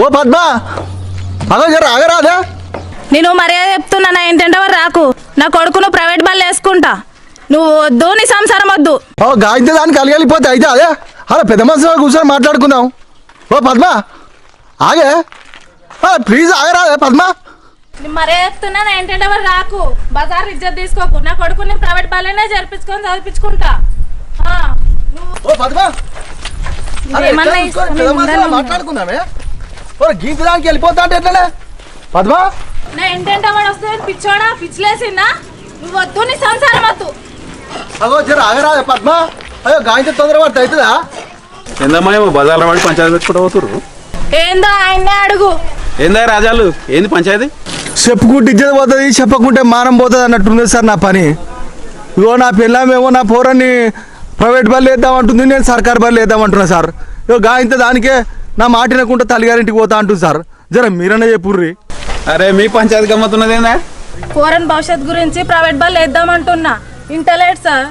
ఓ పద్మ అదో జర ఆగరాదా? నేను మర్యాద చెప్తున్నా, నా ఏంటంటే వారు రాకు. నా కొడుకును ప్రైవేట్ బళ్ళు వేసుకుంటా. నువ్వు వద్దు, నీ సంసారం వద్దు. ఓ గాయంతో దానికి కలిగిపోతే అయితే అదే అలా పెద్ద మనుషులు కూర్చొని మాట్లాడుకుందాం. ఓ పద్మ ఆగే, ప్లీజ్ ఆగరాదే పద్మ. నేను మర్యాద చెప్తున్నా, నా ఏంటంటే వారు రాకు. బజార్ ఇజ్జత్ తీసుకోకు. నా కొడుకుని ప్రైవేట్ బళ్ళనే జరిపించుకొని చదివించుకుంటా. ఓ పద్మ మాట్లాడుకుందామే. గీత దానికి వెళ్ళిపోతా అంటే ఎట్లనే పద్మ? నా ఏంటంటే వాడు వస్తే పిచ్చోడా, పిచ్చిలేసిందా? నువ్వు వద్దు, నీ సంసారం వద్దు. అగో జర ఆగరాదే పద్మ. అయ్యో గాయంతో తొందర పడితే అవుతుందా? ఏందమ్మా ఏమో బజార్లో పడి పంచాయతీ పెట్టుకుంటూ పోతుర్రు. ఏందో ఆయన్నే అడుగు. ఏందా రాజాలు, ఏంది పంచాయతీ? చెప్పుకుంటే ఇజ్జత పోతుంది, చెప్పకుంటే మానం పోతుంది అన్నట్టుంది సార్ నా పని. ఇగో నా పిల్లమేమో నా పోరాన్ని ప్రైవేట్ బళ్ళు వేద్దామంటుంది, నేను సర్కారు బళ్ళు వేద్దామంటున్నా సార్. ఇగో గాయంతో దానికే నా మాట వినకుండా తల్లిగారింటికి పోతా అంటుంది సార్. జర మీరన్నా చెప్పుర్రి. అరే మీ పంచాయతీ గమ్మతున్నది ఏందా? ఫోరన్ భవిష్యత్ గురించి ప్రైవేట్ బళ్ళు వేద్దామంటున్నా. ఇంటలేట్ సార్.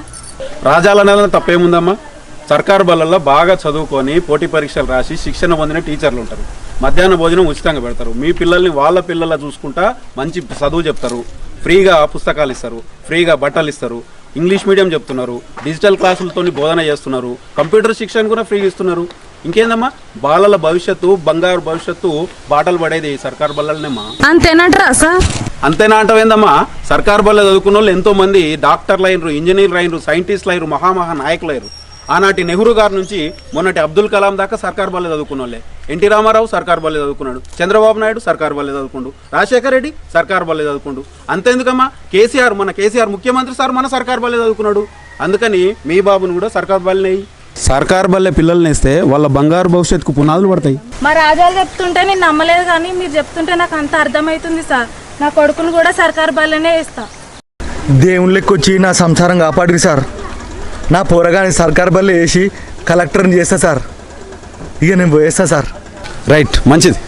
రాజాలనేది తప్పేముందమ్మా? సర్కారు బళ్ళల్లో బాగా చదువుకొని పోటీ పరీక్షలు రాసి శిక్షణ పొందిన టీచర్లు ఉంటారు. మధ్యాహ్న భోజనం ఉచితంగా పెడతారు. మీ పిల్లల్ని వాళ్ళ పిల్లల చూసుకుంటా మంచి చదువు చెప్తారు. ఫ్రీగా పుస్తకాలు ఇస్తారు, ఫ్రీగా బట్టలు ఇస్తారు. ఇంగ్లీష్ మీడియం చెప్తున్నారు, డిజిటల్ క్లాసులతో బోధన చేస్తున్నారు, కంప్యూటర్ శిక్షణ కూడా ఫ్రీగా ఇస్తున్నారు. ఇంకేందమ్మా, బాలల భవిష్యత్తు, బంగారు భవిష్యత్తు బాటలు పడేది సర్కారు బళ్ళనేమ్మా. అంతేనంటారా సార్? అంతేనా అంటావేందమ్మా? సర్కారు బళ్ళ చదువుకున్న వాళ్ళు ఎంతో మంది డాక్టర్లు అయినరు, ఇంజనీర్లు అయినరు, సైంటిస్టులు అయినరు, మహామహా నాయకులు అయినరు. ఆనాటి నెహ్రూ గారి నుంచి మొన్నటి అబ్దుల్ కలాం దాకా సర్కారు బళ్ళే చదువుకున్న వాళ్ళే. ఎన్టీ రామారావు సర్కారు బళ్ళే చదువుకున్నాడు, చంద్రబాబు నాయుడు సర్కారు బళ్ళే చదువుకుండు, రాజశేఖర రెడ్డి సర్కారు బళ్ళే చదువుకుండు. అంతేందుకమ్మా, మన కేసీఆర్ ముఖ్యమంత్రి సార్ మన సర్కారు బళ్ళే చదువుకున్నాడు. అందుకని మీ బాబును కూడా సర్కారు బళ్ళనే సర్కారు బళ్ళే పిల్లల్ని వేస్తే వాళ్ళ బంగారు భవిష్యత్తుకు పునాదులు పడతాయి. మా రాజాలు చెప్తుంటే నేను నమ్మలేదు, కానీ మీరు చెప్తుంటే నాకు అంత అర్థమవుతుంది సార్. నా కొడుకును కూడా సర్కారు బళ్ళనే వేస్తా. దేవుని లెక్క వచ్చి నా సంసారం కాపాడిరి సార్. నా పోరగాని సర్కారు బళ్ళు వేసి కలెక్టర్ని చేస్తా సార్. ఇక నేను పోయేస్తా సార్. రైట్, మంచిది.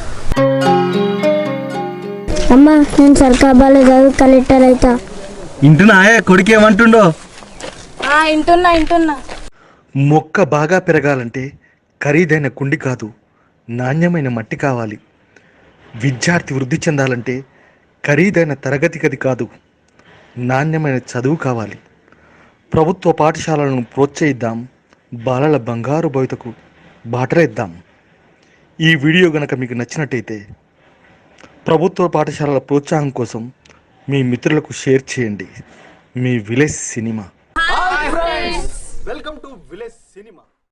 అమ్మా నేను సర్కార్ బళ్ళు చదువు కలెక్టర్ అవుతా. ఇంటున్నా కొడుకు ఏమంటుండో? ఇంటున్నా. మొక్క బాగా పెరగాలంటే ఖరీదైన కుండి కాదు, నాణ్యమైన మట్టి కావాలి. విద్యార్థి వృద్ధి చెందాలంటే ఖరీదైన తరగతి గది కాదు, నాణ్యమైన చదువు కావాలి. ప్రభుత్వ పాఠశాలలను ప్రోత్సహిద్దాం, బాలల బంగారు భవితకు బాటలేద్దాం. ఈ వీడియో గనక మీకు నచ్చినట్టయితే ప్రభుత్వ పాఠశాలల ప్రోత్సాహం కోసం మీ మిత్రులకు షేర్ చేయండి. మీ village cinema. Welcome to village cinema.